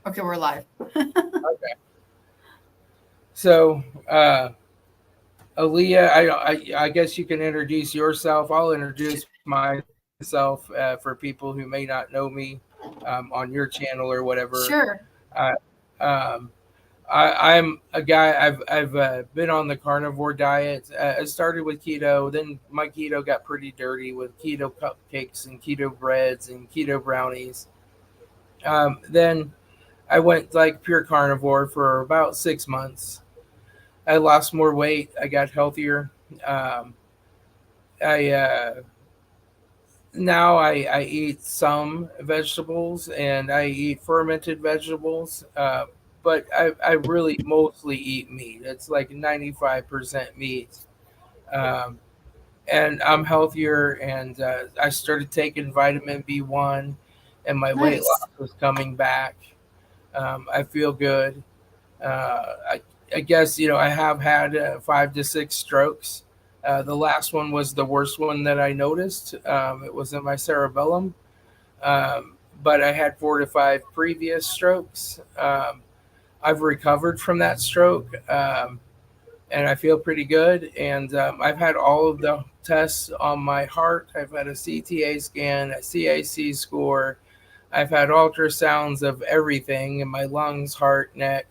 Okay, we're live. Okay. So, Aaliyah, I guess you can introduce yourself. I'll introduce myself for people who may not know me on your channel or whatever. Sure. Uh, um, I'm a guy. I've been on the carnivore diet. I started with keto. Then my keto got pretty dirty with keto cupcakes and keto breads and keto brownies. Then I went like pure carnivore for about 6 months. I lost more weight. I got healthier. Um, I Now I eat some vegetables and I eat fermented vegetables, but I really mostly eat meat. It's like 95% meat, um, and I'm healthier. And I started taking vitamin B1, and my weight Nice. loss was coming back. I feel good. I guess I have had 5 to 6 strokes. The last one was the worst one that I noticed. It was in my cerebellum, but I had 4 to 5 previous strokes. I've recovered from that stroke, and I feel pretty good. And I've had all of the tests on my heart. I've had a CTA scan, a CAC score. I've had ultrasounds of everything in my lungs, heart, neck.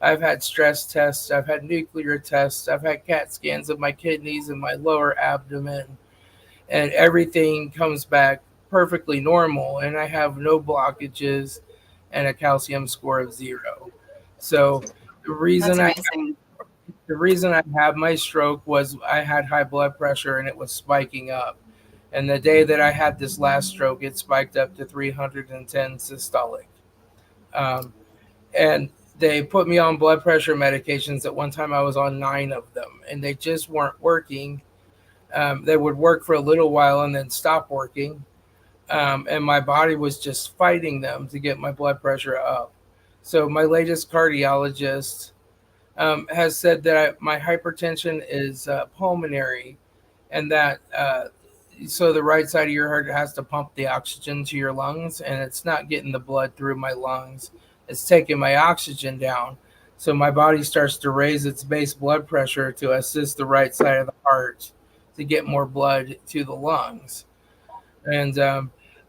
I've had stress tests. I've had nuclear tests. I've had CAT scans of my kidneys and my lower abdomen, and everything comes back perfectly normal. And I have no blockages and a calcium score of 0. So the That's reason I amazing. the reason I had my stroke was I had high blood pressure and it was spiking up. And the day that I had this last stroke, it spiked up to 310 systolic. Um, and they put me on blood pressure medications. At one time, I was on 9 of them, and they just weren't working. They would work for a little while and then stop working. And my body was just fighting them to get my blood pressure up. So, my latest cardiologist has said that my hypertension is pulmonary, and that so the right side of your heart has to pump the oxygen to your lungs, and it's not getting the blood through my lungs. It's taking my oxygen down. So my body starts to raise its base blood pressure to assist the right side of the heart to get more blood to the lungs. And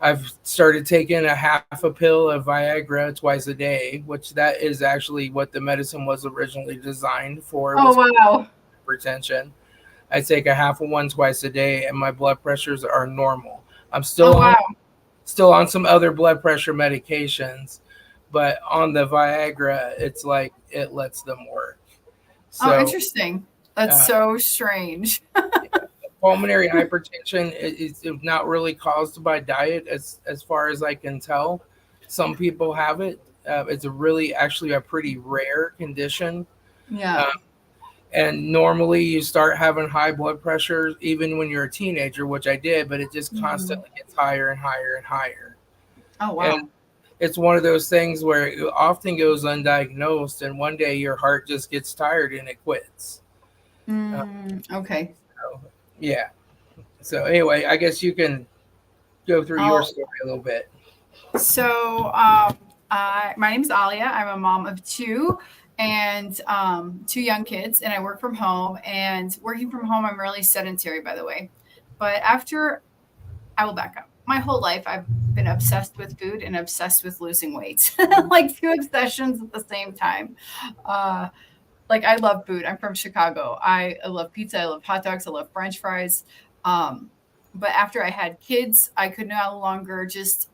I've started taking a half a pill of Viagra twice a day, which that is actually what the medicine was originally designed for, Oh, was wow. hypertension. I take a half of one twice a day, and my blood pressures are normal. I'm Oh, wow. still on some other blood pressure medications, but on the Viagra, it's like it lets them work. Oh, So, interesting. That's uh, so strange. pulmonary hypertension is not really caused by diet, as far as I can tell. Some people have it. It's a really actually a pretty rare condition. Yeah. Uh, and normally you start having high blood pressure even when you're a teenager, which I did, but it just Mhm. constantly gets higher and higher and higher. Oh, And wow. it's one of those things where it often goes undiagnosed, and one day your heart just gets tired and it quits. Uh, Okay. so, yeah. So anyway, I guess you can go through your I'll story a little bit. So, my name is Alia. I'm a mom of two and two young kids, and I work from home. And working from home, I'm really sedentary, by the way. But I will back up. My whole life, I've been obsessed with food and obsessed with losing weight, like two obsessions at the same time. Uh, like I love food. I'm from Chicago. I love pizza. I love hot dogs. I love French fries. Um, but after I had kids, I could no longer just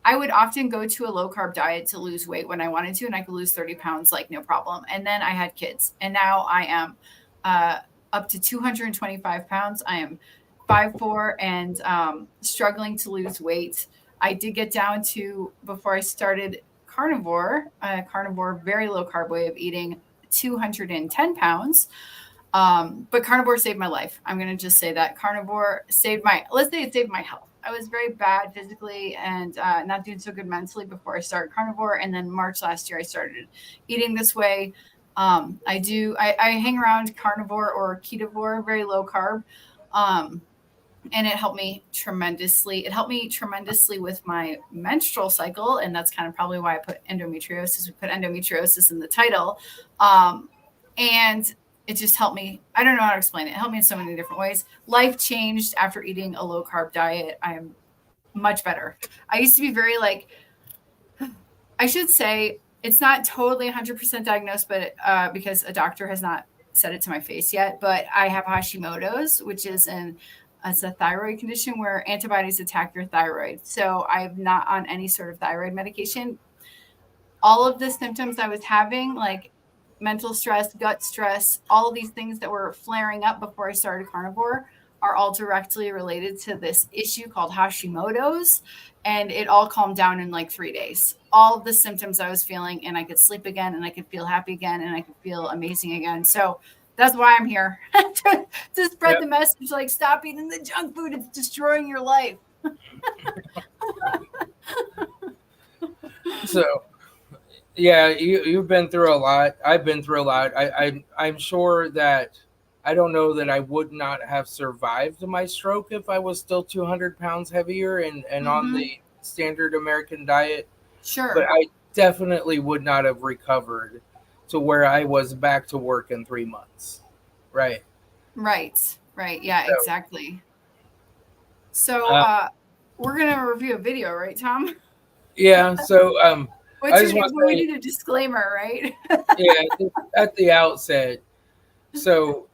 I would often go to a low carb diet to lose weight when I wanted to, and I could lose 30 pounds like no problem. And then I had kids, and now I am uh, up to 225 pounds. I am 5'4" and struggling to lose weight. I did get down to, before I started carnivore, very low carb way of eating, 210 pounds. But carnivore saved my life. I'm gonna just say that carnivore saved my. Let's say it saved my health. I was very bad physically and not doing so good mentally before I started carnivore. And then March last year, I started eating this way. I hang around carnivore or ketovore, very low carb. Um, and it helped me tremendously. It helped me tremendously with my menstrual cycle, and that's kind of probably why I put endometriosis. We put endometriosis in the title, and it just helped me. I don't know how to explain it. It helped me in so many different ways. Life changed after eating a low carb diet. I am much better. I used to be very like, I should say it's not totally 100% diagnosed, but because a doctor has not said it to my face yet, but I have Hashimoto's, which is it's a thyroid condition where antibodies attack your thyroid. So I'm not on any sort of thyroid medication. All of the symptoms I was having, like mental stress, gut stress, all of these things that were flaring up before I started carnivore, are all directly related to this issue called Hashimoto's. And it all calmed down in like 3 days. All of the symptoms I was feeling, and I could sleep again, and I could feel happy again, and I could feel amazing again. So that's why I'm here to spread the message, like, stop eating the junk food. It's destroying your life. So, yeah, you've been through a lot. I've been through a lot. I'm sure that I don't know that I would not have survived my stroke if I was still 200 pounds heavier and on the standard American diet. Sure. But I definitely would not have recovered to where I was back to work in 3 months. Right. Yeah, so, exactly. So we're going to review a video, right, Tom? Yeah. So we need a disclaimer, right? Yeah, at the outset. So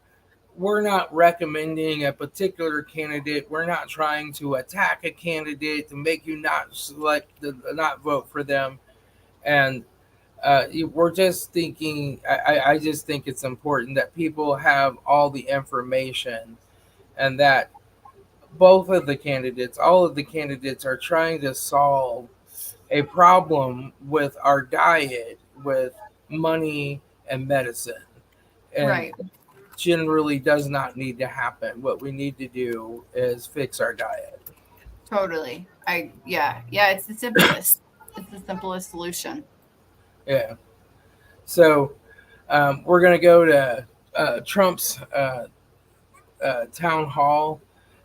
we're not recommending a particular candidate. We're not trying to attack a candidate to make you not vote for them. And we're just thinking, I just think it's important that people have all the information, and that all of the candidates are trying to solve a problem with our diet, with money and medicine. And generally does not need to happen. What we need to do is fix our diet. Totally. It's the simplest. It's the simplest solution. Yeah. So we're going to go to Trump's town hall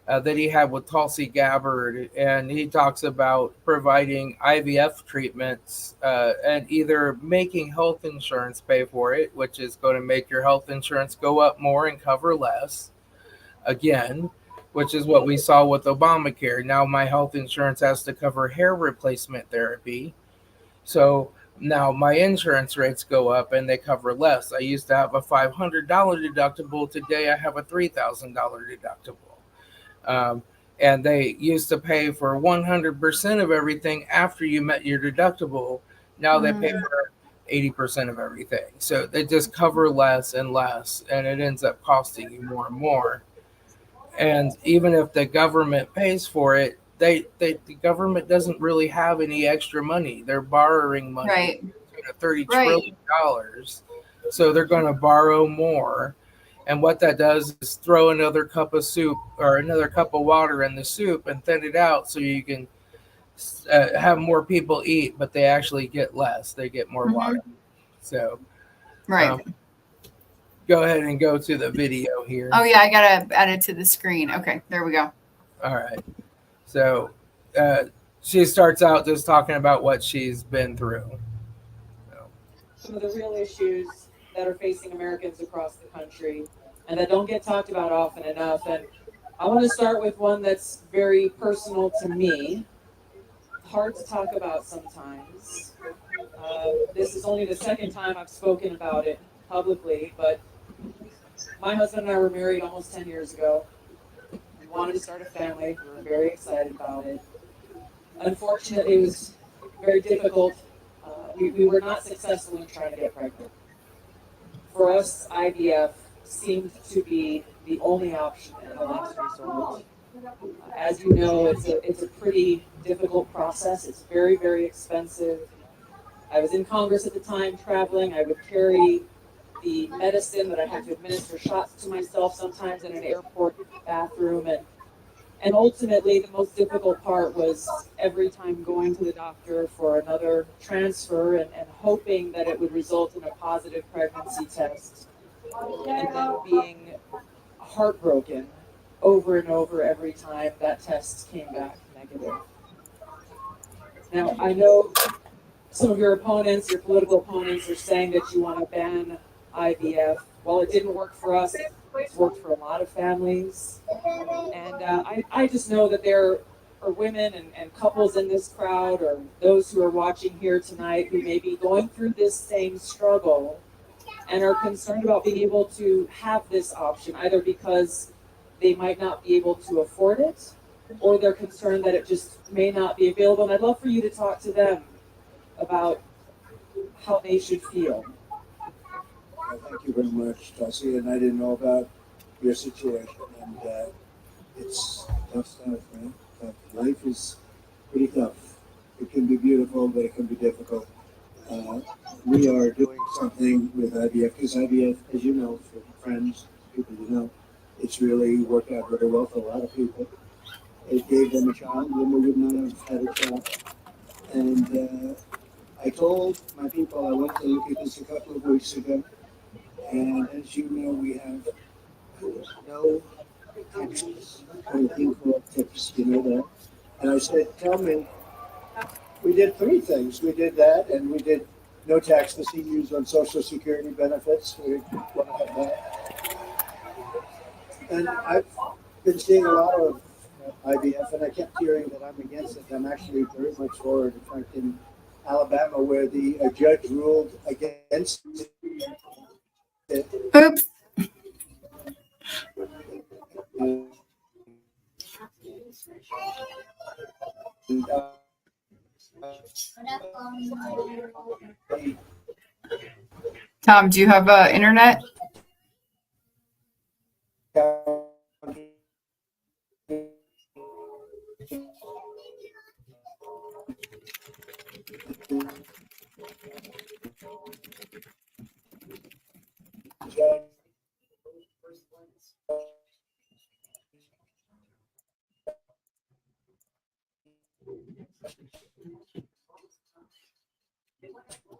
that he had with Tulsi Gabbard, and he talks about providing IVF treatments and either making health insurance pay for it, which is going to make your health insurance go up more and cover less, again, which is what we saw with Obamacare. Now my health insurance has to cover hair replacement therapy. So now my insurance rates go up and they cover less. I used to have a $500 deductible. Today I have a $3,000 deductible. And they used to pay for 100% of everything after you met your deductible. Now they pay for 80% of everything. So they just cover less and less, and it ends up costing you more and more. And even if the government pays for it, the government doesn't really have any extra money. They're borrowing money, $30 trillion. So they're going to borrow more. And what that does is throw another cup of soup or another cup of water in the soup and thin it out so you can have more people eat, but they actually get less. They get more water. So, go ahead and go to the video here. Oh, yeah, I got to add it to the screen. Okay, there we go. All right. So she starts out just talking about what she's been through. Some of the real issues that are facing Americans across the country and that don't get talked about often enough. And I want to start with one that's very personal to me, hard to talk about sometimes. This is only the second time I've spoken about it publicly, but my husband and I were married almost 10 years ago. We wanted to start a family. We were very excited about it. Unfortunately, it was very difficult. We were not successful in trying to get pregnant. For us, IVF seemed to be the only option in the last resort. As you know, it's a pretty difficult process. It's very, very expensive. I was in Congress at the time, traveling. I would carry the medicine that I had to administer shots to myself sometimes in an airport bathroom. And ultimately, the most difficult part was every time going to the doctor for another transfer and hoping that it would result in a positive pregnancy test, and then being heartbroken over and over every time that test came back negative. Now, I know some of your opponents, your political opponents, are saying that you want to ban IVF. Well, it didn't work for us. It's worked for a lot of families. And I just know that there are women and couples in this crowd, or those who are watching here tonight, who may be going through this same struggle and are concerned about being able to have this option, either because they might not be able to afford it, or they're concerned that it just may not be available. And I'd love for you to talk to them about how they should feel. Thank you very much, Tulsi. And I didn't know about your situation, and it's tough stuff, man. Tough. Life is pretty tough. It can be beautiful, but it can be difficult. We are doing something with IVF, because IVF, as you know, for friends, people you know, it's really worked out very well for a lot of people. It gave them a child when they would not have had a child. And I told my people I went to look at this a couple of weeks ago, and as you know, we have no taxes, anything called tips, you know that. And I said, tell me, we did three things. We did that, and we did no tax for seniors on Social Security benefits. We want to have that. And I've been seeing a lot of IVF, and I kept hearing that I'm against it. I'm actually very much for it. In fact, in Alabama, where the judge ruled against it. Oops. And, Tom, do you have internet?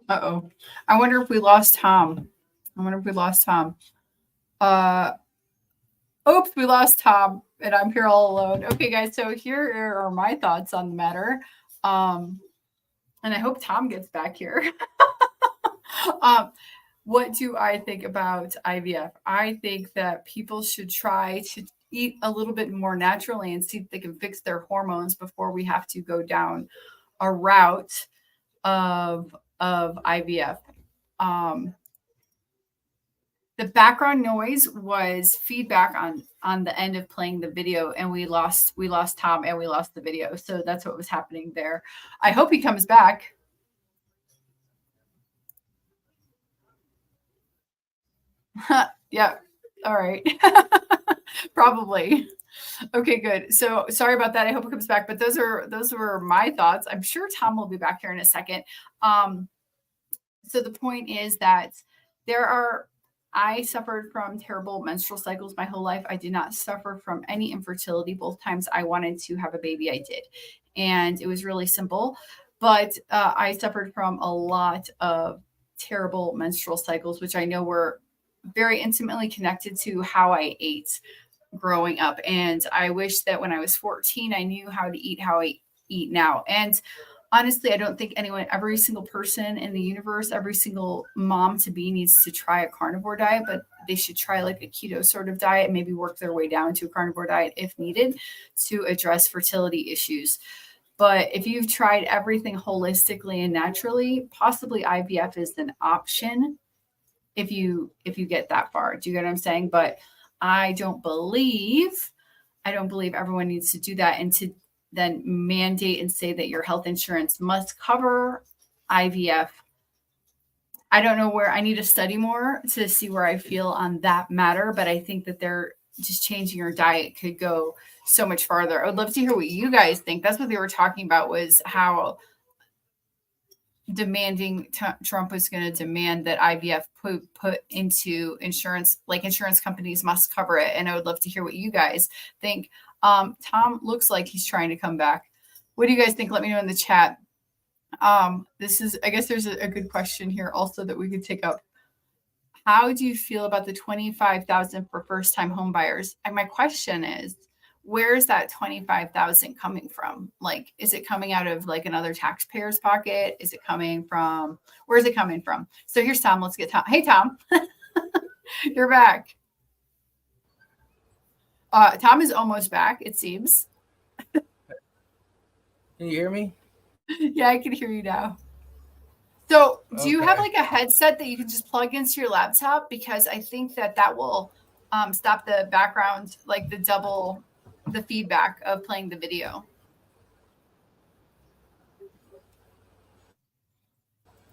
Uh-oh. I wonder if we lost Tom. Oops, we lost Tom, and I'm here all alone. Okay, guys, so here are my thoughts on the matter. And I hope Tom gets back here. What do I think about IVF? I think that people should try to eat a little bit more naturally and see if they can fix their hormones before we have to go down a route of IVF. The background noise was feedback on the end of playing the video, and we lost Tom and we lost the video. So that's what was happening there. I hope he comes back. Yeah. All right. Probably. Okay, good. So sorry about that. I hope it comes back. But those were my thoughts. I'm sure Tom will be back here in a second. So the point is that I suffered from terrible menstrual cycles my whole life. I did not suffer from any infertility. Both times I wanted to have a baby, I did. And it was really simple. But I suffered from a lot of terrible menstrual cycles, which I know were very intimately connected to how I ate growing up. And I wish that when I was 14, I knew how to eat how I eat now. And honestly, I don't think every single person in the universe, every single mom to be needs to try a carnivore diet, but they should try like a keto sort of diet and maybe work their way down to a carnivore diet if needed to address fertility issues. But if you've tried everything holistically and naturally, possibly IVF is an option if you get that far. Do you get what I'm saying? But I don't believe everyone needs to do that and to then mandate and say that your health insurance must cover IVF. I don't know where I need to study more to see where I feel on that matter, but I think that they're just changing your diet could go so much farther. I would love to hear what you guys think. That's what they were talking about, was how demanding Trump was going to demand that IVF put into insurance, like insurance companies must cover it. And I would love to hear what you guys think. Tom looks like he's trying to come back. What do you guys think? Let me know in the chat. I guess there's a good question here also that we could take up. how do you feel about the $25,000 for first-time home buyers? And my question is, where is that $25,000 coming from? Like, is it coming out of like another taxpayer's pocket? Is it coming from, where's it coming from? So here's Tom. Let's get Tom. Hey, Tom, you're back. Tom is almost back, it seems. Can you hear me? Yeah, I can hear you now. So do you have Okay. like a headset that you can just plug into your laptop? Because I think that will stop the background, like the feedback of playing the video.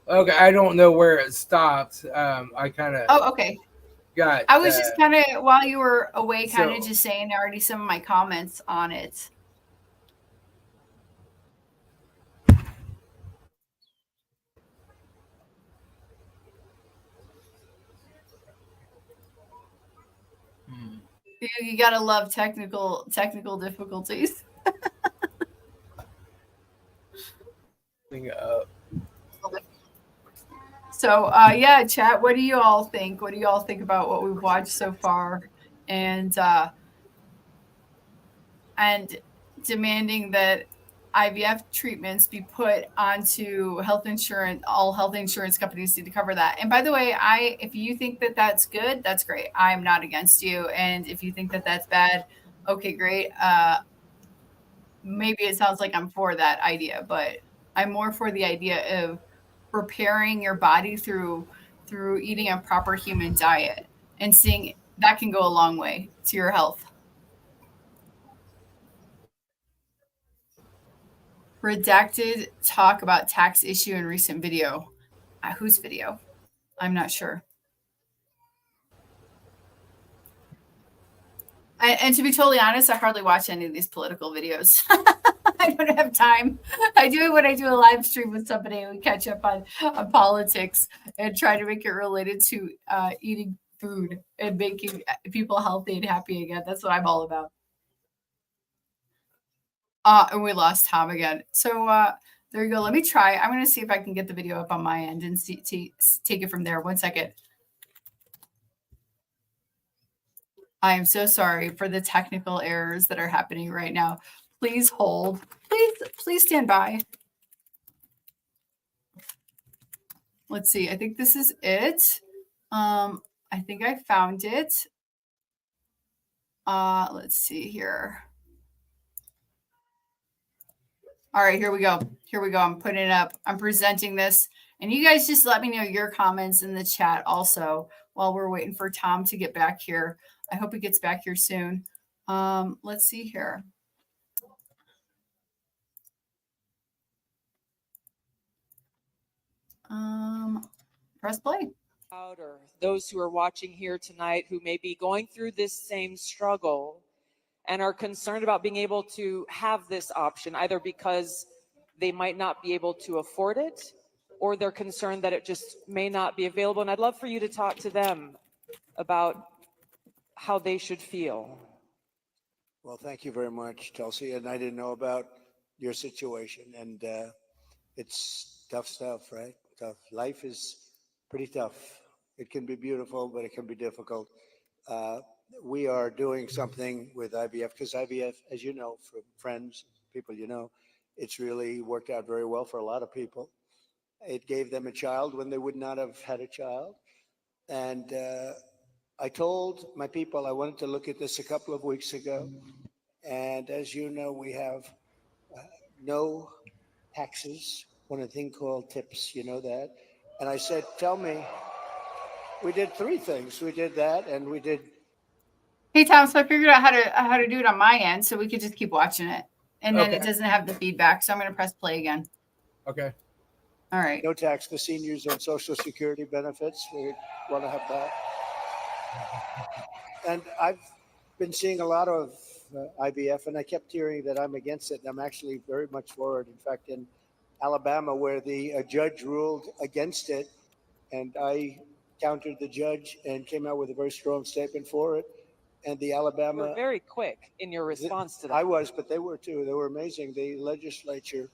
Okay, I don't know where it stopped. I kind of Oh, okay. got. I was just kind of, while you were away, kind of So- just saying already some of my comments on it. You gotta love technical difficulties. So yeah, chat. What do you all think? What do you all think about what we've watched so far, and demanding that IVF treatments be put onto health insurance? All health insurance companies need to cover that. And by the way, if you think that that's good, that's great. I'm not against you. And if you think that that's bad, okay, great. Maybe it sounds like I'm for that idea, but I'm more for the idea of preparing your body through eating a proper human diet and seeing that can go a long way to your health. Redacted talk about tax issue in recent video. Whose video? I'm not sure. And to be totally honest, I hardly watch any of these political videos. I don't have time. I do it when I do a live stream with somebody and we catch up on politics and try to make it related to eating food and making people healthy and happy again. That's what I'm all about. And we lost Tom again. So there you go. Let me try. I'm going to see if I can get the video up on my end and take it from there. 1 second. I am so sorry for the technical errors that are happening right now. Please hold. Please stand by. Let's see. I think this is it. I think I found it. Let's see here. All right, here we go. Here we go. I'm putting it up. I'm presenting this. And you guys just let me know your comments in the chat also while we're waiting for Tom to get back here. I hope he gets back here soon. Let's see here. Press play. Or those who are watching here tonight who may be going through this same struggle and are concerned about being able to have this option, either because they might not be able to afford it or they're concerned that it just may not be available. And I'd love for you to talk to them about how they should feel. Well, thank you very much, Chelsea. And I didn't know about your situation. And it's tough stuff, right? Tough. Life is pretty tough. It can be beautiful, but it can be difficult. We are doing something with IVF because IVF, as you know, from friends, people you know, it's really worked out very well for a lot of people. It gave them a child when they would not have had a child. And I told my people I wanted to look at this a couple of weeks ago. And as you know, we have no taxes on a thing called tips. You know that? And I said, tell me, we did three things. We did that and we did. Hey, Tom, so I figured out how to do it on my end so we could just keep watching it. And then it doesn't have the feedback. So I'm going to press play again. Okay. All right. No tax for seniors on Social Security benefits. We want to have that. And I've been seeing a lot of IVF, and I kept hearing that I'm against it. And I'm actually very much for it. In fact, in Alabama, where the judge ruled against it, and I countered the judge and came out with a very strong statement for it. And the Alabama... You were very quick in your response to that. I was, but they were too. They were amazing. The legislature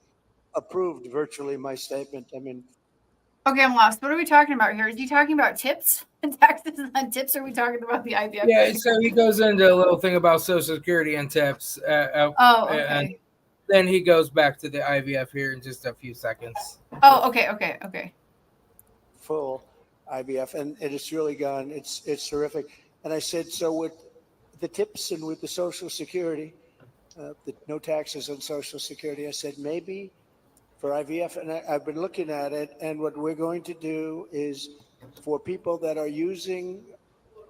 approved virtually my statement. I mean, Okay, I'm lost. What are we talking about here? Is he talking about tips and taxes on tips? Or are we talking about the IVF? Yeah, so he goes into a little thing about Social Security and tips, Oh, and okay. then he goes back to the IVF here in just a few seconds. Oh, okay. Full IVF, and it's really gone. It's terrific. And I said, so with the tips and with the Social Security, the no taxes on Social Security, I said maybe for IVF, and I've been looking at it, and what we're going to do is for people that are using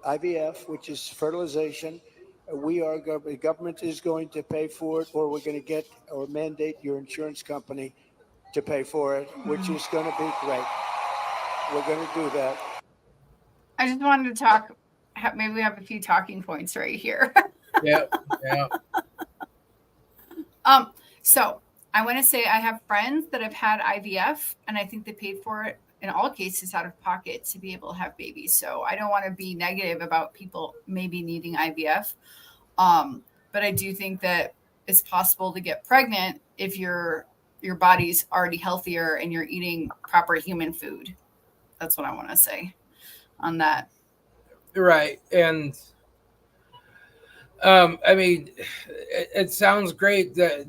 IVF, which is fertilization, the government is going to pay for it, or we're going to get or mandate your insurance company to pay for it, which is going to be great. We're going to do that. I just wanted to talk. Maybe we have a few talking points right here. Yeah. So I want to say I have friends that have had IVF, and I think they paid for it in all cases out of pocket to be able to have babies. So I don't want to be negative about people maybe needing IVF. But I do think that it's possible to get pregnant if your body's already healthier and you're eating proper human food. That's what I want to say on that. Right. And I mean, it sounds great that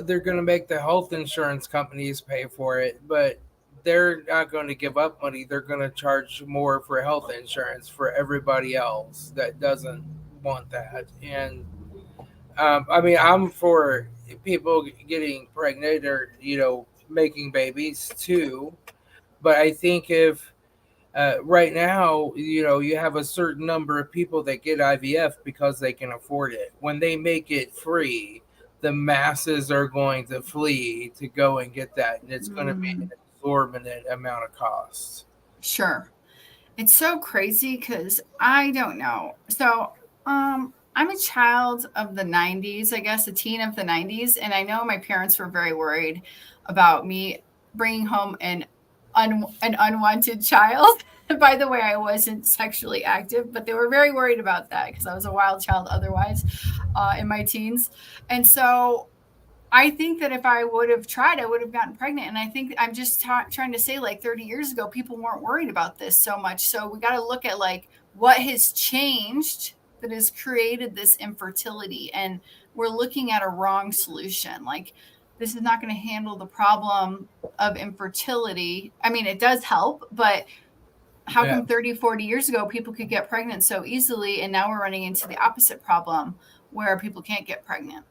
they're going to make the health insurance companies pay for it, but they're not going to give up money. They're going to charge more for health insurance for everybody else that doesn't want that. And I mean, I'm for people getting pregnant or, making babies too. But I think if right now, you have a certain number of people that get IVF because they can afford it. When they make it free, the masses are going to flee to go and get that. And it's going to be an exorbitant amount of costs. Sure. It's so crazy because I don't know. So I'm a child of the 90s, I guess, a teen of the 90s. And I know my parents were very worried about me bringing home an unwanted child. By the way, I wasn't sexually active, but they were very worried about that because I was a wild child otherwise in my teens. And so I think that if I would have tried, I would have gotten pregnant. And I think I'm just trying to say, like 30 years ago, people weren't worried about this so much. So we got to look at like what has changed that has created this infertility. And we're looking at a wrong solution. Like this is not going to handle the problem of infertility. I mean, it does help, but how come 30, 40 years ago, people could get pregnant so easily? And now we're running into the opposite problem where people can't get pregnant.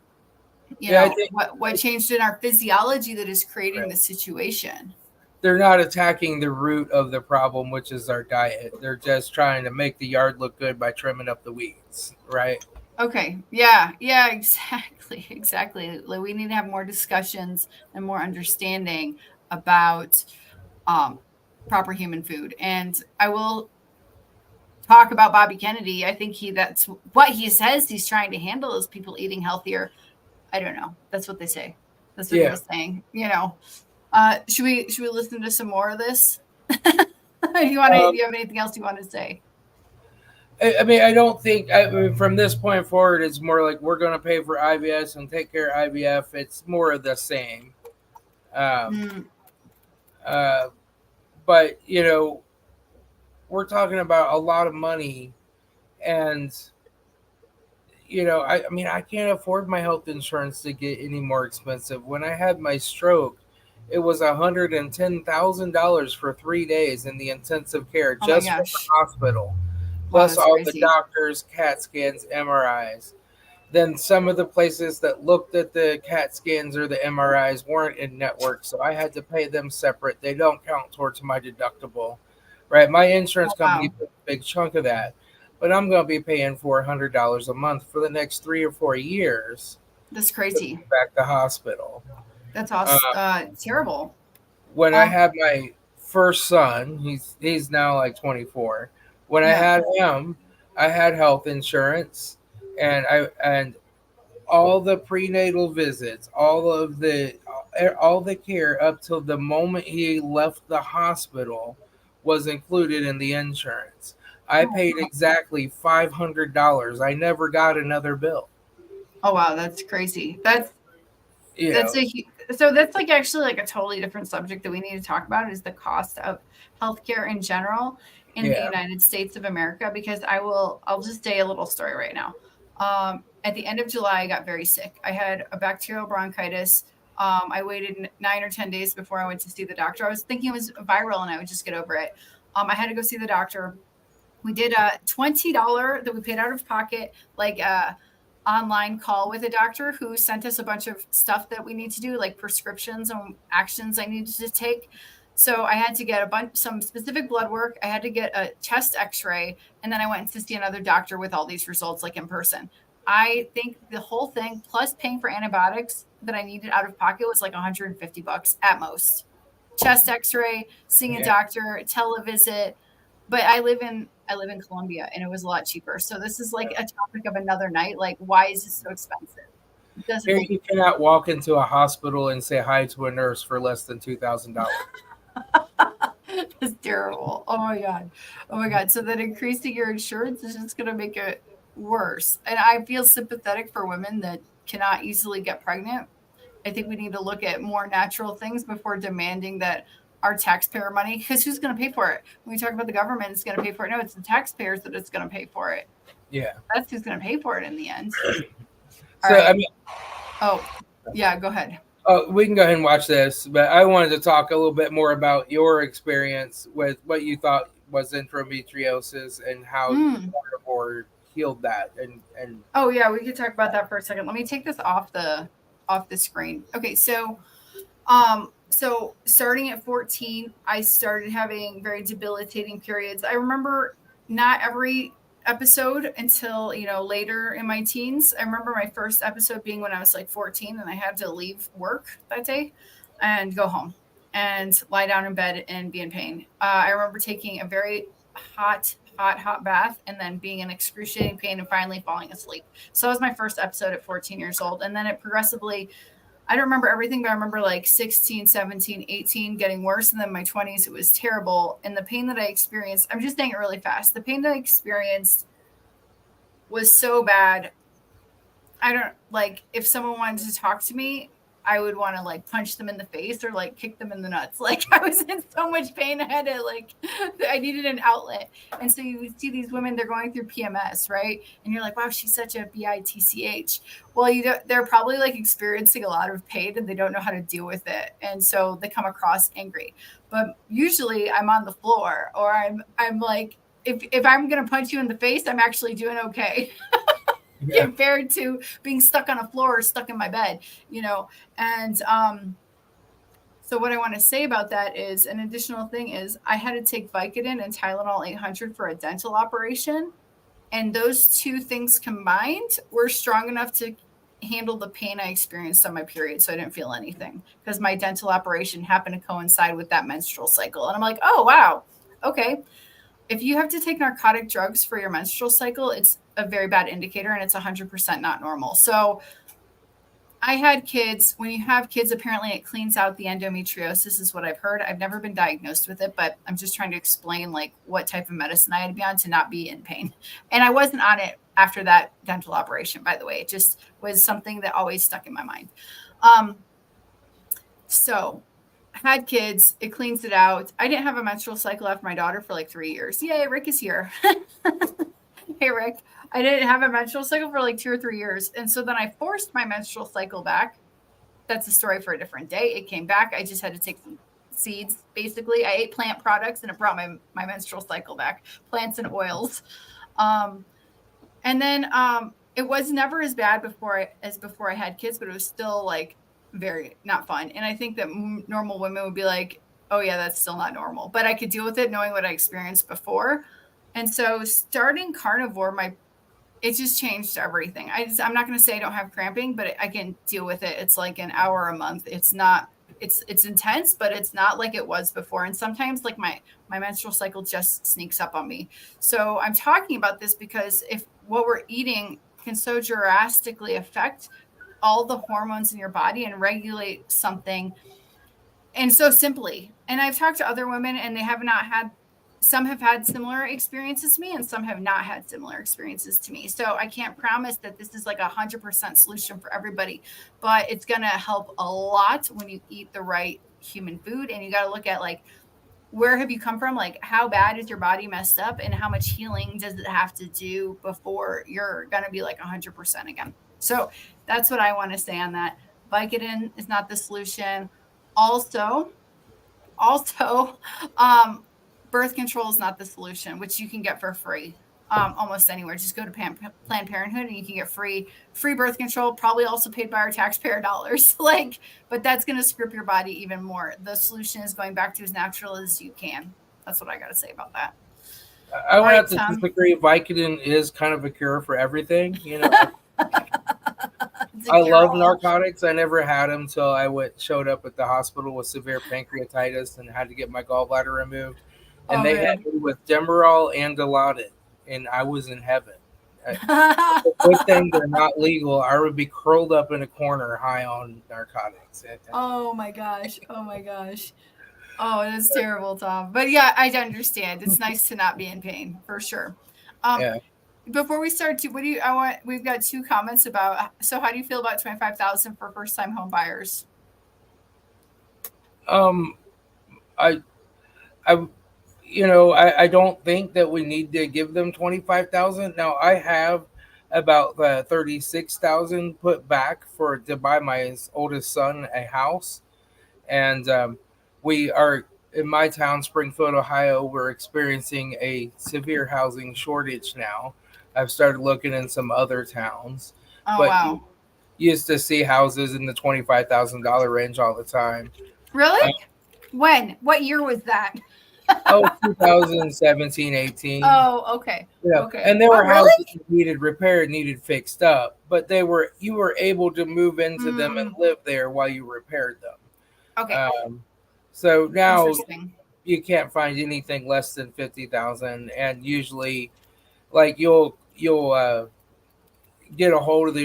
I think what changed in our physiology that is creating the situation. They're not attacking the root of the problem, which is our diet. They're just trying to make the yard look good by trimming up the weeds, right? Okay. Yeah, exactly. Like we need to have more discussions and more understanding about proper human food. And I will talk about Bobby Kennedy. I think that's what he says he's trying to handle is people eating healthier. I don't know. That's what they say. That's what he was saying. Should we listen to some more of this? Do you have anything else you want to say? I mean, I don't think from this point forward, it's more like we're going to pay for IVF and take care of IVF. It's more of the same. But, we're talking about a lot of money and I mean, I can't afford my health insurance to get any more expensive. When I had my stroke, it was $110,000 for 3 days in the intensive care just from the hospital, plus all the doctors, CAT scans, MRIs. Then some of the places that looked at the CAT scans or the MRIs weren't in network, so I had to pay them separate. They don't count towards my deductible, right? My insurance company put a big chunk of that. But I'm going to be paying $400 a month for the next 3 or 4 years. That's crazy. Back to hospital. That's awesome. Terrible. When I had my first son, he's now like 24. When I had him, I had health insurance, and all the prenatal visits, all the care up till the moment he left the hospital was included in the insurance. I paid exactly $500. I never got another bill. Oh wow, that's crazy. So that's like actually like a totally different subject that we need to talk about is the cost of healthcare in general in the United States of America, because I'll just say a little story right now. At the end of July, I got very sick. I had a bacterial bronchitis. I waited 9 or 10 days before I went to see the doctor. I was thinking it was viral and I would just get over it. I had to go see the doctor. We did a $20 that we paid out of pocket, like online call with a doctor who sent us a bunch of stuff that we need to do, like prescriptions and actions I needed to take. So I had to get some specific blood work. I had to get a chest x-ray, and then I went to see another doctor with all these results, like in person. I think the whole thing, plus paying for antibiotics that I needed out of pocket, was like $150 at most. Chest x-ray, seeing a doctor, televisit. But I live in Colombia, and it was a lot cheaper. So this is like a topic of another night. Like, why is this so expensive? It doesn't Here you cannot walk into a hospital and say hi to a nurse for less than $2,000. That's terrible. Oh my god. So then increasing your insurance is just going to make it worse. And I feel sympathetic for women that cannot easily get pregnant. I think we need to look at more natural things before demanding that our taxpayer money, because who's going to pay for it? When we talk about the government, it's going to pay for it. No, it's the taxpayers that it's going to pay for it. Yeah. That's who's going to pay for it in the end. So, right. I mean, yeah, go ahead. Oh, we can go ahead and watch this, but I wanted to talk a little bit more about your experience with what you thought was endometriosis and how carnivore healed that. And oh yeah, we could talk about that for a second. Let me take this off the screen. Okay, so starting at 14, I started having very debilitating periods. I remember not every episode until, later in my teens. I remember my first episode being when I was like 14 and I had to leave work that day and go home and lie down in bed and be in pain. I remember taking a very hot bath and then being in excruciating pain and finally falling asleep. So that was my first episode at 14 years old. And then it progressively, I don't remember everything, but I remember like 16, 17, 18 getting worse. And then my 20s, it was terrible. And the pain that I experienced, I'm just saying it really fast. The pain that I experienced was so bad. I don't like, if someone wanted to talk to me, I would want to like punch them in the face or like kick them in the nuts. Like I was in so much pain. I needed an outlet. And so you see these women, they're going through PMS, right? And you're like, wow, she's such a bitch. Well, they're probably like experiencing a lot of pain and they don't know how to deal with it. And so they come across angry. But usually I'm on the floor or I'm like, if I'm going to punch you in the face, I'm actually doing okay. Yeah. Compared to being stuck on a floor or stuck in my bed, And so what I want to say about that is an additional thing is I had to take Vicodin and Tylenol 800 for a dental operation. And those two things combined were strong enough to handle the pain I experienced on my period. So I didn't feel anything because my dental operation happened to coincide with that menstrual cycle. And I'm like, oh, wow. Okay. If you have to take narcotic drugs for your menstrual cycle, it's a very bad indicator and it's 100% not normal. So I had kids. When you have kids, apparently it cleans out the endometriosis is what I've heard. I've never been diagnosed with it, but I'm just trying to explain like what type of medicine I had to be on to not be in pain. And I wasn't on it after that dental operation, by the way. It just was something that always stuck in my mind. So had kids, it cleans it out. I didn't have a menstrual cycle after my daughter for like 3 years. Yay, Rick is here. Hey, Rick. I didn't have a menstrual cycle for like 2 or 3 years. And so then I forced my menstrual cycle back. That's a story for a different day. It came back. I just had to take some seeds, basically. I ate plant products and it brought my menstrual cycle back, plants and oils. And then it was never as bad before I had kids, but it was still like very not fun. And I think that normal women would be like, oh yeah, that's still not normal, but I could deal with it knowing what I experienced before. And so starting carnivore, it just changed everything. I'm not going to say I don't have cramping, but I can deal with it. It's like an hour a month. It's intense, but it's not like it was before. And sometimes like my menstrual cycle just sneaks up on me. So I'm talking about this because if what we're eating can so drastically affect all the hormones in your body and regulate something. And so simply, and I've talked to other women and they have not had some have had similar experiences to me and some have not had similar experiences to me. So I can't promise that this is like 100% solution for everybody, but it's going to help a lot when you eat the right human food. And you got to look at like, where have you come from? Like, how bad is your body messed up and how much healing does it have to do before you're going to be like 100% again? So that's what I want to say on that. Vicodin is not the solution. Also, also, birth control is not the solution, which you can get for free almost anywhere. Just go to Planned Parenthood and you can get free birth control, probably also paid by our taxpayer dollars. Like, but that's going to screw up your body even more. The solution is going back to as natural as you can. That's what I got to say about that. I would All right, have to Tom. disagree. Vicodin is kind of a cure for everything. You know, It's a I love cure-all. narcotics. I never had them till showed up at the hospital with severe pancreatitis and had to get my gallbladder removed. And Oh, they man. had me with Demerol and Dilaudid, and I was in heaven. Good thing they're not legal. I would be curled up in a corner, high on narcotics. Oh my gosh. Oh my gosh. Oh, it is terrible, Tom. But yeah, I understand. It's nice to not be in pain for sure. Yeah. Before we start, we've got 2 comments about, so how do you feel about 25,000 for first time home buyers? I, I, I don't think that we need to give them 25,000. Now I have about 36,000 put back to buy my oldest son a house, and we are in my town, Springfield, Ohio. We're experiencing a severe housing shortage now. I've started looking in some other towns, Oh, but wow. you used to see houses in the $25,000 range all the time. Really? When? What year was that? 2017, 18. Oh, okay. Yeah. Okay. And there Oh, were really? houses that needed repaired, needed fixed up, but you were able to move into them and live there while you repaired them. Okay. So now Interesting. you can't find anything less than 50,000, and usually, like you'll get a hold of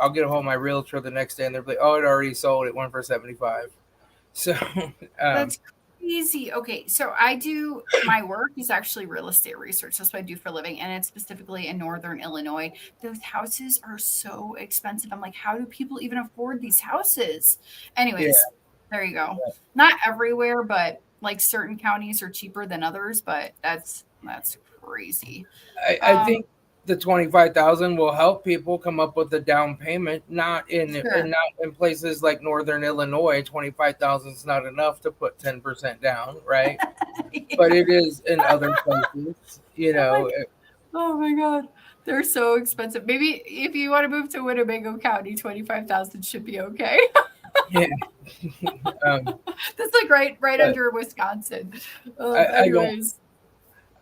I'll get a hold of my realtor the next day, and they're like, "Oh, it already sold. It went for 75." So That's crazy. Okay, so my work is actually real estate research. That's what I do for a living, and it's specifically in Northern Illinois. Those houses are so expensive. I'm like, how do people even afford these houses? Anyways, there you go. Not everywhere, but like certain counties are cheaper than others, but that's crazy. I think the 25,000 will help people come up with a down payment. Not in places like Northern Illinois. 25,000 is not enough to put 10% down, right? But it is in other places. Oh my God, they're so expensive. Maybe if you want to move to Winnebago County, 25,000 should be okay. Yeah. That's like right under Wisconsin. Anyways.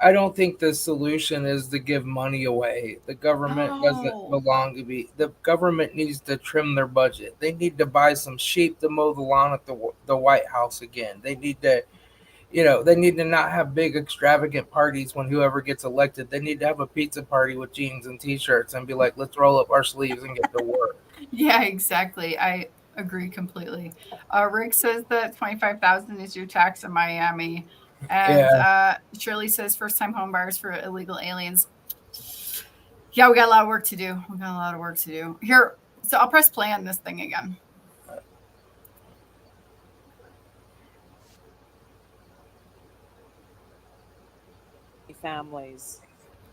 I don't think the solution is to give money away. The government doesn't belong to be. The government needs to trim their budget. They need to buy some sheep to mow the lawn at the White House again. They need to, they need to not have big extravagant parties when whoever gets elected. They need to have a pizza party with jeans and t-shirts and be like, let's roll up our sleeves and get to work. Yeah, exactly. I agree completely. Rick says that 25,000 is your tax in Miami. And Shirley says first-time home buyers for illegal aliens. Yeah, we got a lot of work to do. Here, so I'll press play on this thing again. Families,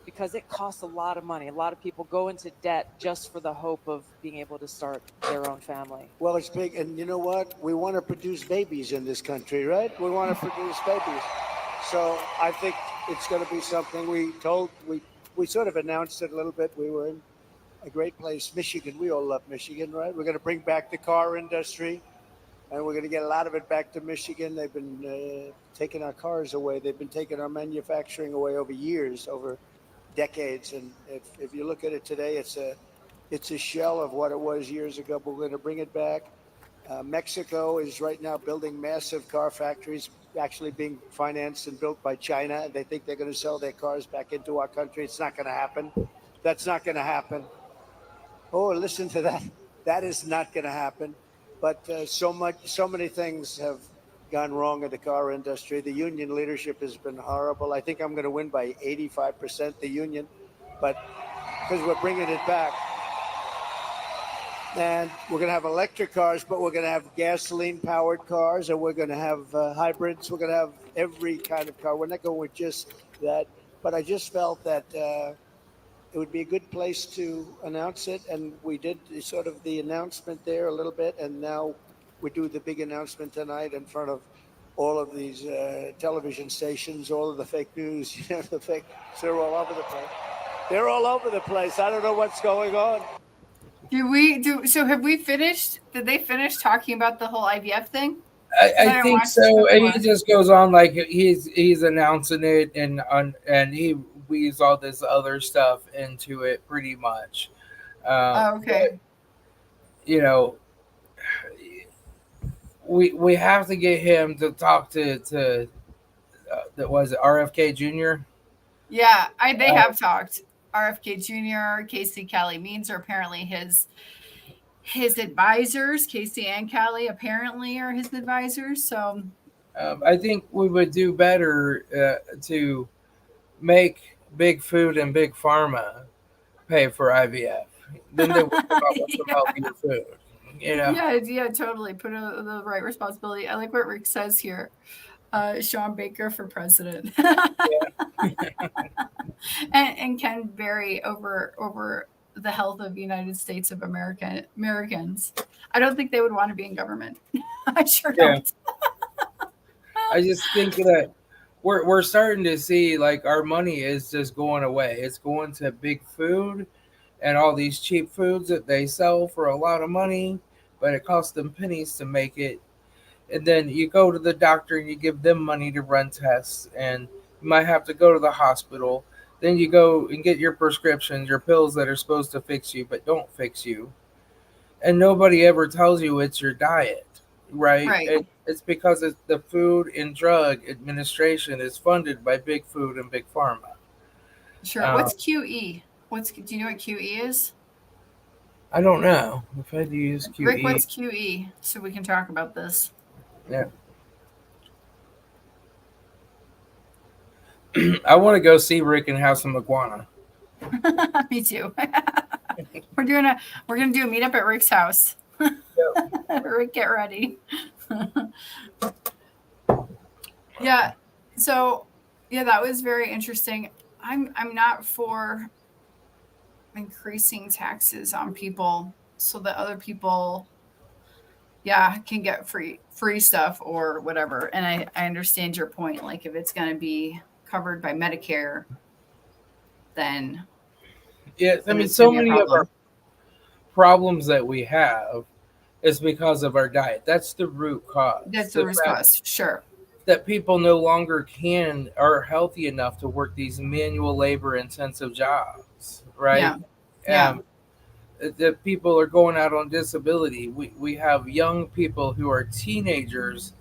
because it costs a lot of money. A lot of people go into debt just for the hope of being able to start their own family. Well, it's big, and you know what? We want to produce babies in this country, right? We want to produce babies. So I think it's going to be something we sort of announced it a little bit. We were in a great place, Michigan. We all love Michigan, right? We're going to bring back the car industry, and we're going to get a lot of it back to Michigan. They've been taking our cars away. They've been taking our manufacturing away over years, over decades. And if you look at it today, it's a shell of what it was years ago, but we're going to bring it back. Mexico is right now building massive car factories, actually being financed and built by China. They think they're going to sell their cars back into our country. It's not going to happen. That's not going to happen. Oh, listen to that. That is not going to happen. But so many things have gone wrong in the car industry. The union leadership has been horrible. I think I'm going to win by 85%, the union, but because we're bringing it back. And we're going to have electric cars, but we're going to have gasoline-powered cars, and we're going to have hybrids. We're going to have every kind of car. We're not going with just that. But I just felt that it would be a good place to announce it, and we did sort of the announcement there a little bit, and now we do the big announcement tonight in front of all of these television stations, all of the fake news, the fake. They're all over the place. They're all over the place. I don't know what's going on. So have we finished? Did they finish talking about the whole IVF thing? I think so. And he just goes on like he's announcing it, and he weaves all this other stuff into it pretty much. Okay. But, we have to get him to talk to that was it RFK Jr. Yeah, they have talked. RFK Jr., Casey Kelly Means are apparently his advisors. Casey and Kelly apparently are his advisors. So I think we would do better to make big food and big pharma pay for IVF. Then they would come up with some healthier food. Yeah, totally. Put the right responsibility. I like what Rick says here. Sean Baker for president. and can vary over the health of the United States of Americans. I don't think they would want to be in government. I sure don't. I just think that we're starting to see like our money is just going away. It's going to big food and all these cheap foods that they sell for a lot of money, but it costs them pennies to make it. And then you go to the doctor and you give them money to run tests, and you might have to go to the hospital. Then you go and get your prescriptions, your pills that are supposed to fix you but don't fix you. And nobody ever tells you it's your diet, right? It's because the Food and Drug Administration is funded by big food and big pharma. Sure. What's QE? Do you know what QE is? I don't know. If I had to use QE. Rick, what's QE? So we can talk about this. Yeah. I want to go see Rick and have some iguana. Me too. We're gonna do a meetup at Rick's house. Yep. Rick, get ready. Yeah. So that was very interesting. I'm not for increasing taxes on people so that other people can get free stuff or whatever. And I understand your point. Like if it's going to be covered by Medicare, then I mean, so many of our problems that we have is because of our diet. That's the root cause. That's the root cause. Sure. That people no longer are healthy enough to work these manual labor intensive jobs, right? Yeah. That people are going out on disability. We have young people who are teenagers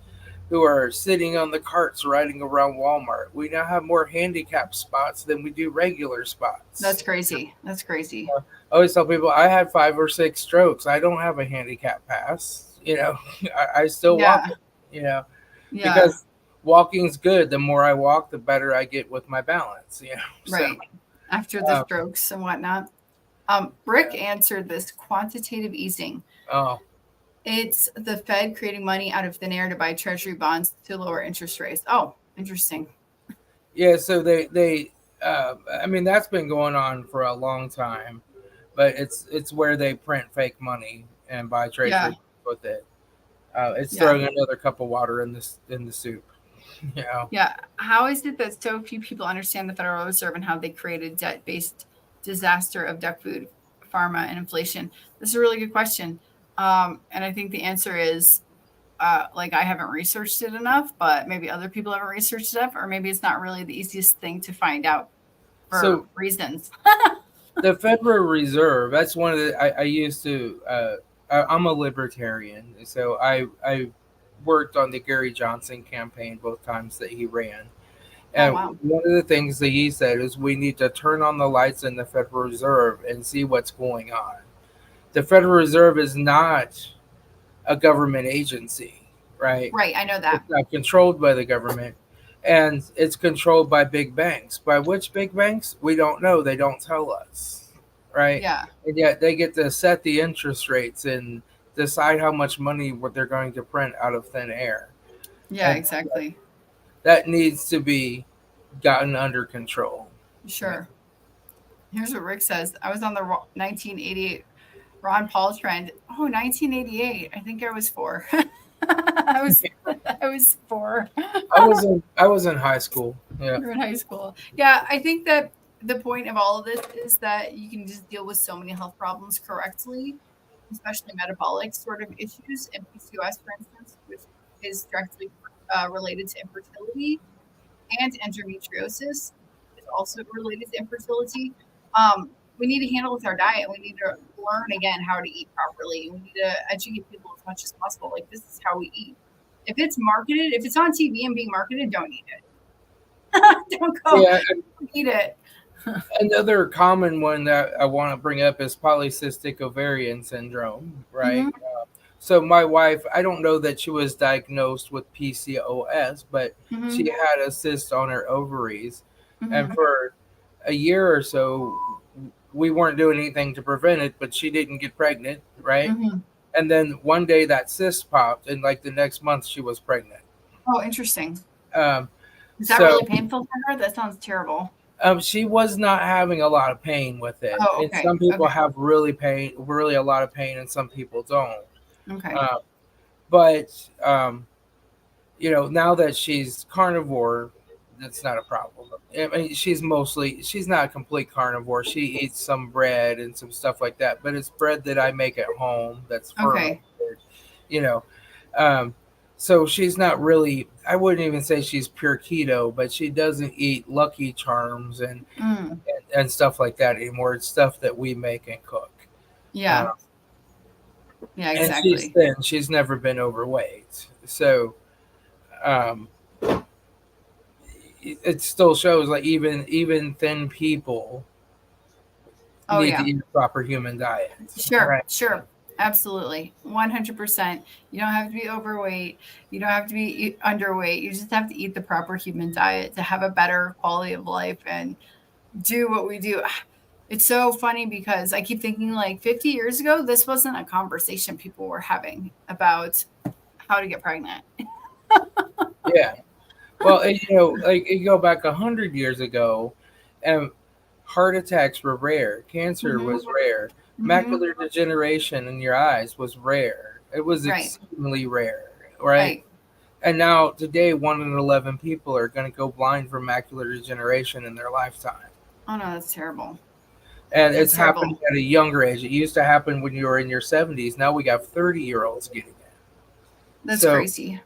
who are sitting on the carts riding around Walmart. We now have more handicap spots than we do regular spots. That's crazy. I always tell people I had 5 or 6 strokes. I don't have a handicap pass. I still walk. Because walking's good. The more I walk, the better I get with my balance. Right. After the strokes and whatnot. Rick answered this quantitative easing. Oh. It's the Fed creating money out of thin air to buy treasury bonds to lower interest rates. Oh, interesting. Yeah, so they I mean, that's been going on for a long time, but it's where they print fake money and buy treasury with it. It's throwing another cup of water in the soup. Yeah. How is it that so few people understand the Federal Reserve and how they created debt-based disaster of duck food, pharma, and inflation? This is a really good question. And I think the answer is, I haven't researched it enough, but maybe other people haven't researched it enough, or maybe it's not really the easiest thing to find out for reasons. The Federal Reserve, that's one of the, I used to, I'm a libertarian. So I worked on the Gary Johnson campaign both times that he ran. And one of the things that he said is we need to turn on the lights in the Federal Reserve and see what's going on. The Federal Reserve is not a government agency. right? Right. I know that. It's not controlled by the government, and it's controlled by big banks. By which big banks? We don't know. They don't tell us, right? Yeah. And yet they get to set the interest rates and decide how much money what they're going to print out of thin air. Yeah, And exactly. that needs to be gotten under control. Sure. Here's what Rick says. I was on the 1988 Ron Paul trend. Oh, 1988. I think I was 4. I was 4. I was in high school. Yeah. You're in high school. Yeah, I think that the point of all of this is that you can just deal with so many health problems correctly, especially metabolic sort of issues, and PCOS, for instance, which is directly related to infertility, and endometriosis is also related to infertility. We need to handle with our diet. We need to learn again how to eat properly. We need to educate people as much as possible. Like, this is how we eat. If it's marketed, if it's on TV and being marketed, don't eat it. Don't go eat it. Another common one that I want to bring up is polycystic ovarian syndrome, right? Mm-hmm. So my wife, I don't know that she was diagnosed with PCOS, but Mm-hmm. she had a cyst on her ovaries. Mm-hmm. And for a year or so, we weren't doing anything to prevent it, but she didn't get pregnant, right? Mm-hmm. And then one day that cyst popped, and like the next month she was pregnant. Oh, interesting. Is that So- really painful for her? That sounds terrible. She was not having a lot of pain with it. Oh, And okay, some people okay. have really a lot of pain, and some people don't. Okay. But now that she's carnivore, that's not a problem. I mean, she's not a complete carnivore. She eats some bread and some stuff like that, but it's bread that I make at home that's fermented, Okay. so she's not really, I wouldn't even say she's pure keto, but she doesn't eat Lucky Charms and stuff like that anymore. It's stuff that we make and cook. Yeah. Yeah, exactly. And she's thin. She's never been overweight. So it still shows like even thin people need to eat a proper human diet. Sure, right? Sure. Absolutely. 100%. You don't have to be overweight. You don't have to be underweight. You just have to eat the proper human diet to have a better quality of life and do what we do. It's so funny because I keep thinking like 50 years ago, this wasn't a conversation people were having about how to get pregnant. Yeah. Well, like you go back 100 years ago, and heart attacks were rare. Cancer Mhm. was rare. Macular degeneration in your eyes was rare. It was extremely rare, right? And now today, 1 in 11 people are going to go blind from macular degeneration in their lifetime. Oh no, that's terrible. And it's happening at a younger age. It used to happen when you were in your 70s. Now we got 30-year-olds getting it. That's crazy.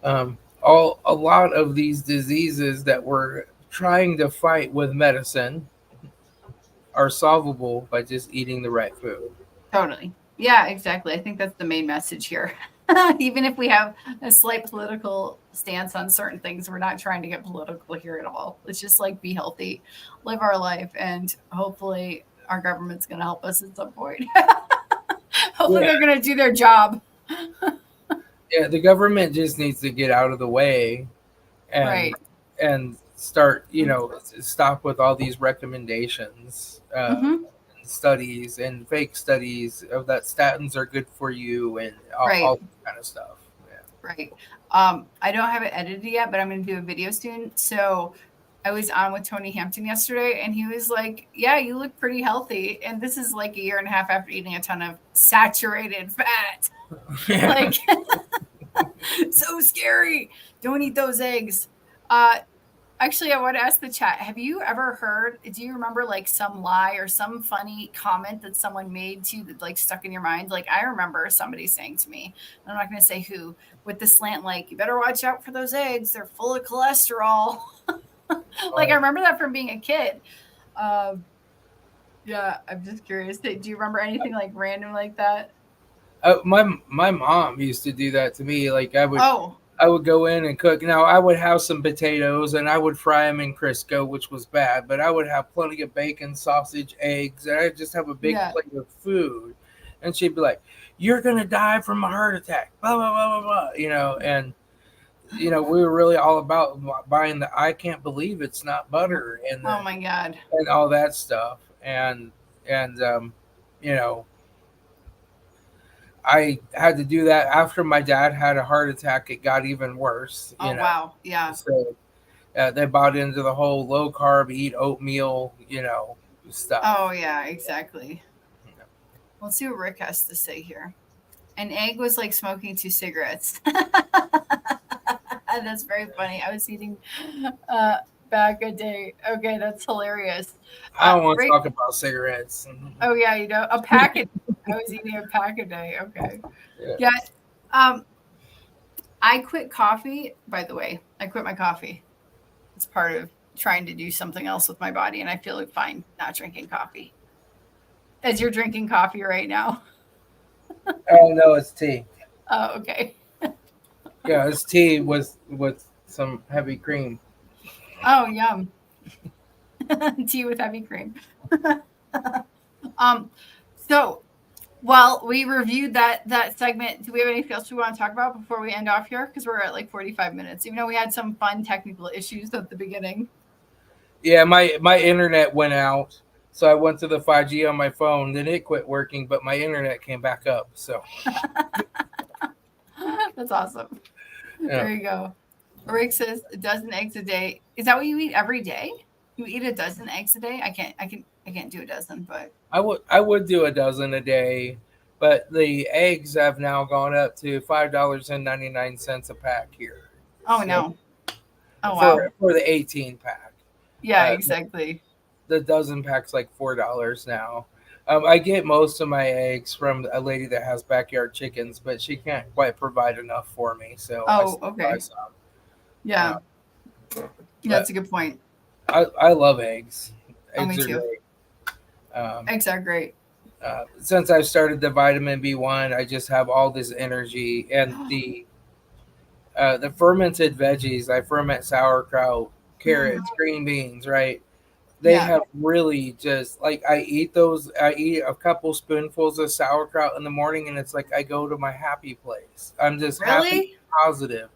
A lot of these diseases that we're trying to fight with medicine are solvable by just eating the right food. Totally. Yeah, exactly. I think that's the main message here. Even if we have a slight political stance on certain things, we're not trying to get political here at all. Let's just like be healthy, live our life, and hopefully our government's going to help us at some point. Hopefully they're going to do their job. Yeah, the government just needs to get out of the way and start, stop with all these recommendations, and studies and fake studies of that statins are good for you and all that kind of stuff. Yeah. Right. I don't have it edited yet, but I'm going to do a video soon. So I was on with Tony Hampton yesterday, and he was like, yeah, you look pretty healthy. And this is like a year and a half after eating a ton of saturated fat. Like, so scary. Don't eat those eggs. Actually, I want to ask the chat, have you ever heard, do you remember like some lie or some funny comment that someone made to you that like stuck in your mind? Like I remember somebody saying to me, I'm not going to say who, with the slant, like, you better watch out for those eggs. They're full of cholesterol. Like I remember that from being a kid. Yeah, I'm just curious. Do you remember anything like random like that? My mom used to do that to me. Like I would go in and cook. Now I would have some potatoes and I would fry them in Crisco, which was bad, but I would have plenty of bacon, sausage, eggs, and I'd just have a big plate of food. And she'd be like, you're gonna die from a heart attack, blah blah blah blah blah. And we were really all about buying the I can't believe it's not butter Oh my God. and all that stuff. And you know, I had to do that after my dad had a heart attack. It got even worse. Oh wow. Yeah. So they bought into the whole low carb, eat oatmeal, stuff. Oh yeah, exactly. Let's see what Rick has to say here. An egg was like smoking 2 cigarettes. That's very funny. I was eating back a day. Okay, that's hilarious. I don't want Rick, to talk about cigarettes. oh yeah, a packet. I was eating a pack a day. Okay. Yeah. Yeah. I quit coffee, by the way. I quit my coffee. It's part of trying to do something else with my body, and I feel fine not drinking coffee. As you're drinking coffee right now. Oh no, it's tea. Oh, okay. Yeah, it's tea with some heavy cream. Oh, yum. Tea with heavy cream. So while we reviewed that segment, do we have anything else we want to talk about before we end off here? Because we're at like 45 minutes, even though we had some fun technical issues at the beginning. Yeah, my internet went out, so I went to the 5G on my phone. Then it quit working, but my internet came back up. So That's awesome. Yeah. There you go. Rick says a dozen eggs a day. Is that what you eat every day? You eat a dozen eggs a day? I can't do a dozen, but I would do a dozen a day, but the eggs have now gone up to $5.99 a pack here. oh no. Oh wow. For the 18 pack. Yeah, exactly. The dozen pack's like $4 now. I get most of my eggs from a lady that has backyard chickens, but she can't quite provide enough for me. So okay. Yeah. That's a good point. I love eggs. Me Eggs are too. great. Eggs are great. Since I've started the vitamin B1, I just have all this energy. And the fermented veggies, I ferment sauerkraut, carrots, green beans, right? They have really just like I eat a couple spoonfuls of sauerkraut in the morning, and it's like I go to my happy place. I'm just happy, positive.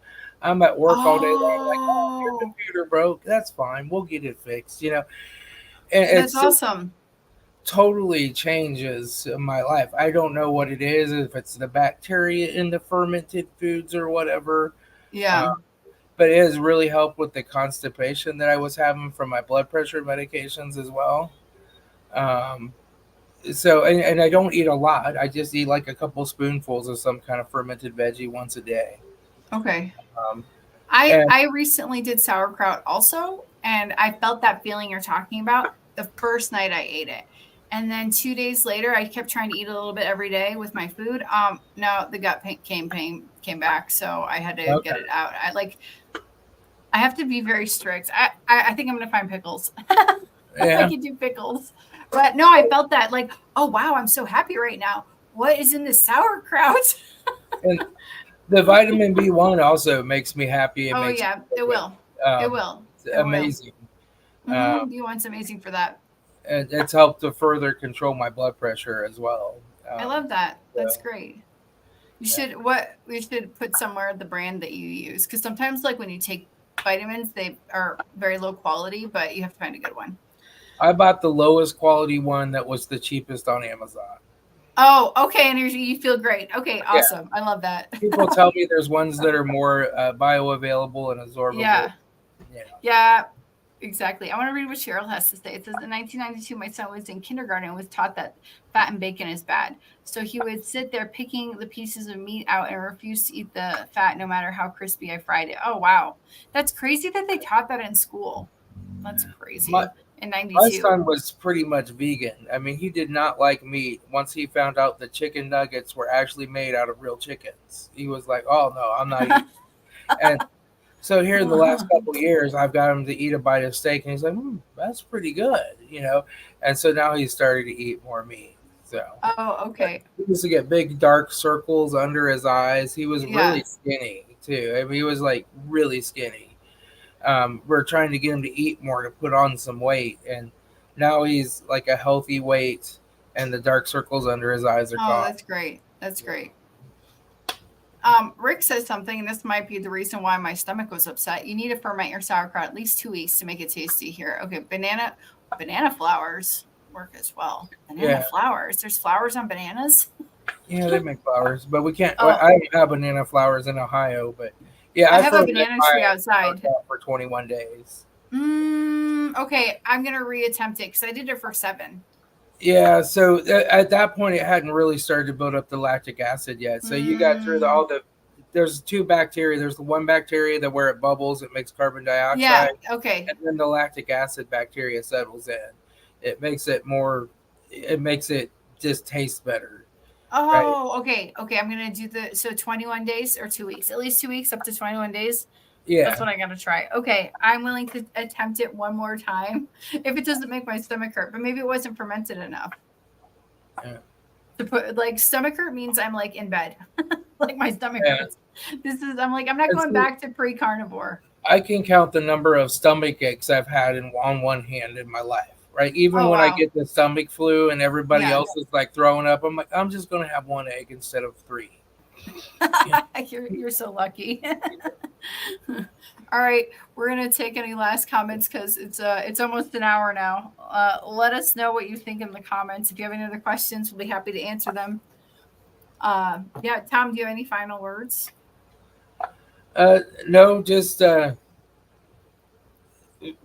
I'm at work all day long, like, oh, your computer broke. That's fine. We'll get it fixed, And that's awesome. Totally changes my life. I don't know what it is, if it's the bacteria in the fermented foods or whatever. Yeah. But it has really helped with the constipation that I was having from my blood pressure medications as well. So I don't eat a lot. I just eat like a couple spoonfuls of some kind of fermented veggie once a day. Okay. I recently did sauerkraut also, and I felt that feeling you're talking about the first night I ate it. And then 2 days later, I kept trying to eat a little bit every day with my food. No, the gut pain came back, so I had to get it out. I have to be very strict. I think I'm gonna find pickles. I can do pickles, but no, I felt that like, oh wow, I'm so happy right now. What is in this sauerkraut? And the vitamin B1 also makes me happy. It will. It will. It's amazing. B1's amazing for that. And it's helped to further control my blood pressure as well. I love that. That's great. We should put somewhere the brand that you use, because sometimes like when you take vitamins, they are very low quality, but you have to find a good one. I bought the lowest quality one that was the cheapest on Amazon. Oh, okay. And you feel great. Okay, awesome. I love that. People tell me there's ones that are more bioavailable and absorbable. Yeah, exactly. I want to read what Cheryl has to say. It says, in 1992, my son was in kindergarten and was taught that fat and bacon is bad. So he would sit there picking the pieces of meat out and refuse to eat the fat no matter how crispy I fried it. Oh, wow. That's crazy that they taught that in school. That's crazy. In 92. My son was pretty much vegan. I mean, he did not like meat. Once he found out the chicken nuggets were actually made out of real chickens, he was like, oh, no, I'm not eating. And so here in the last couple of years, I've got him to eat a bite of steak, and he's like, that's pretty good, And so now he's started to eat more meat. So. Oh, okay. He used to get big dark circles under his eyes. He was really skinny, too. I mean, he was like really skinny. We're trying to get him to eat more to put on some weight, and now he's like a healthy weight, and the dark circles under his eyes are gone. That's great. That's great. Rick says something, and this might be the reason why my stomach was upset. You need to ferment your sauerkraut at least 2 weeks to make it tasty here. Okay, banana flowers work as well. Banana flowers. There's flowers on bananas. Yeah, they make flowers, but we can't. Oh. I don't have banana flowers in Ohio, but yeah, I have a fermented banana my tree outside. sauerkraut for 21 days. Okay, I'm gonna reattempt it because I did it for 7. Yeah, so at that point, it hadn't really started to build up the lactic acid yet. So you got through all the. There's 2 bacteria. There's the one bacteria that where it bubbles, it makes carbon dioxide. Yeah. Okay. And then the lactic acid bacteria settles in. It makes it more. It makes it just taste better. Oh, right? okay. Okay, I'm gonna do 21 days or 2 weeks, at least 2 weeks, up to 21 days. Yeah, That's what I gotta try. Okay, I'm willing to attempt it one more time if it doesn't make my stomach hurt, but maybe it wasn't fermented enough. Yeah. To put like stomach hurt means I'm like in bed, like my stomach hurts. I'm not going back to pre-carnivore. I can count the number of stomach aches I've had on one hand in my life. Right, even when I get the stomach flu and everybody else is like throwing up, I'm like, I'm just gonna have 1 egg instead of 3. You're so lucky. All right, we're gonna take any last comments because it's almost an hour now. Let us know what you think in the comments. If you have any other questions, we'll be happy to answer them. Tom, do you have any final words? No, just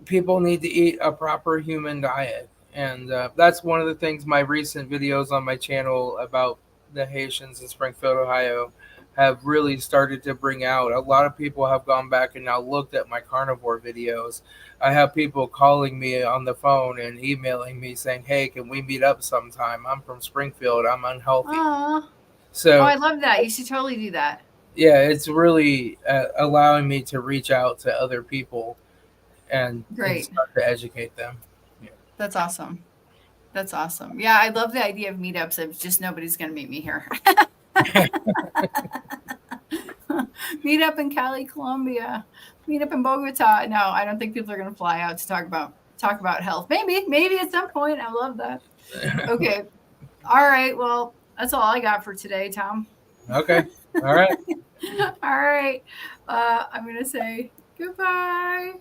people need to eat a proper human diet, and that's one of the things my recent videos on my channel about the Haitians in Springfield, Ohio, have really started to bring out. A lot of people have gone back and now looked at my carnivore videos. I have people calling me on the phone and emailing me saying, hey, can we meet up sometime? I'm from Springfield. I'm unhealthy. Aww. So I love that. You should totally do that. Yeah, it's really allowing me to reach out to other people and start to educate them. Yeah. That's awesome. That's awesome. Yeah, I love the idea of meetups. Of just nobody's going to meet me here. Meet up in Cali, Colombia. Meet up in Bogota. No, I don't think people are going to fly out to talk about health. Maybe at some point. I love that. Okay. All right. Well, that's all I got for today, Tom. Okay. All right. All right. I'm going to say goodbye.